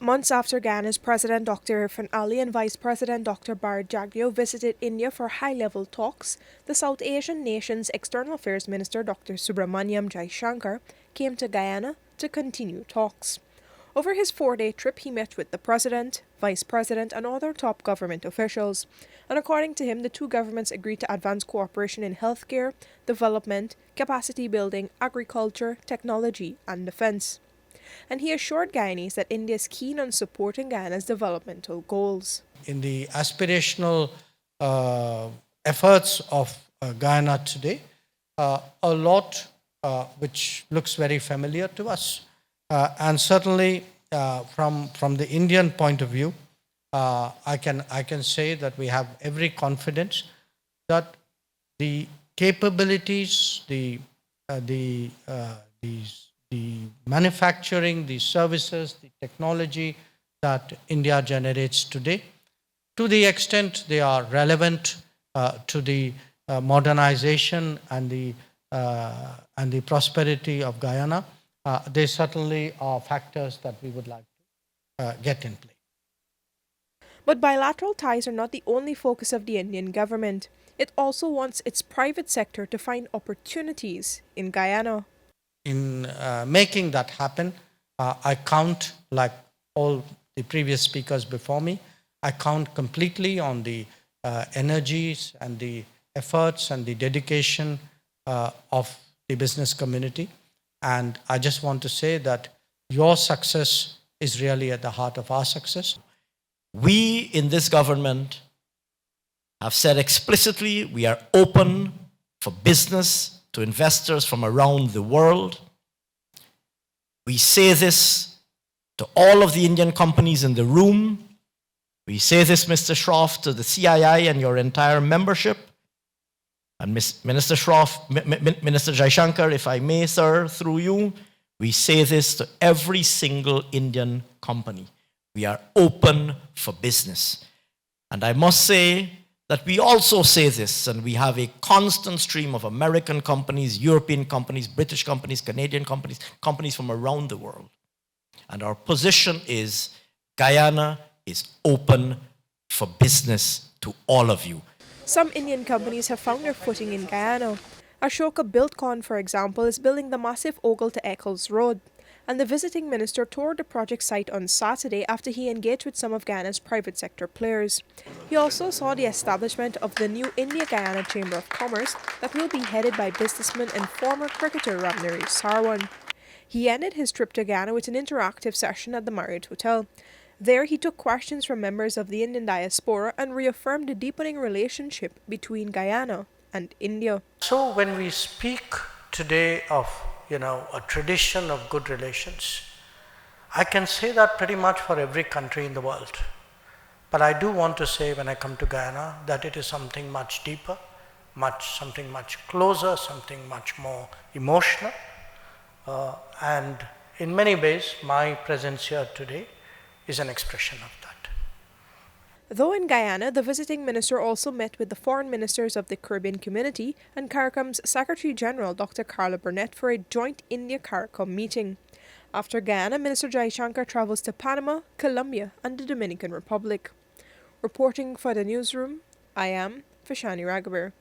Months after Guyana's President Dr. Irfaan Ali and Vice President Dr. Bharat Jagdeo visited India for high-level talks, the South Asian nation's External Affairs Minister Dr. Subrahmanyam Jaishankar came to Guyana to continue talks. Over his 4-day trip, he met with the President, Vice President, and other top government officials. And according to him, the two governments agreed to advance cooperation in healthcare, development, capacity building, agriculture, technology, and defense. And he assured Guyanese that India is keen on supporting Guyana's developmental goals. In the aspirational efforts of Guyana today, a lot which looks very familiar to us. And certainly from the Indian point of view, I can say that we have every confidence that the capabilities, the manufacturing, the services, the technology that India generates today, to the extent they are relevant to the modernization and the prosperity of Guyana, they certainly are factors that we would like to get in play. But bilateral ties are not the only focus of the Indian government. It also wants its private sector to find opportunities in Guyana. In making that happen, I count, like all the previous speakers before me, I count completely on the energies and the efforts and the dedication of the business community. And I just want to say that your success is really at the heart of our success. We in this government have said explicitly we are open for business to investors from around the world. We say this to all of the Indian companies in the room. We say this, Mr. Shroff, to the CII and your entire membership. And Minister Shroff, Minister Jaishankar, if I may, sir, through you, we say this to every single Indian company. We are open for business. And I must say that we also say this, and we have a constant stream of American companies, European companies, British companies, Canadian companies, companies from around the world. And our position is Guyana is open for business to all of you. Some Indian companies have found their footing in Guyana. Ashoka Buildcon, for example, is building the massive Ogle to Eccles Road. And the visiting minister toured the project site on Saturday after he engaged with some of Guyana's private sector players. He also saw the establishment of the new India-Guyana Chamber of Commerce that will be headed by businessman and former cricketer Ramnari Sarwan. He ended his trip to Guyana with an interactive session at the Marriott Hotel. There, he took questions from members of the Indian diaspora and reaffirmed the deepening relationship between Guyana and India. So when we speak today of a tradition of good relations, I can say that pretty much for every country in the world. But I do want to say when I come to Guyana that it is something much deeper, something much closer, something much more emotional. And in many ways, my presence here today is an expression of that. Though in Guyana, the visiting minister also met with the foreign ministers of the Caribbean community and CARICOM's Secretary General Dr. Carla Burnett for a joint India-CARICOM meeting. After Guyana, Minister Jaishankar travels to Panama, Colombia, and the Dominican Republic. Reporting for the newsroom, I am Vishani Raghavar.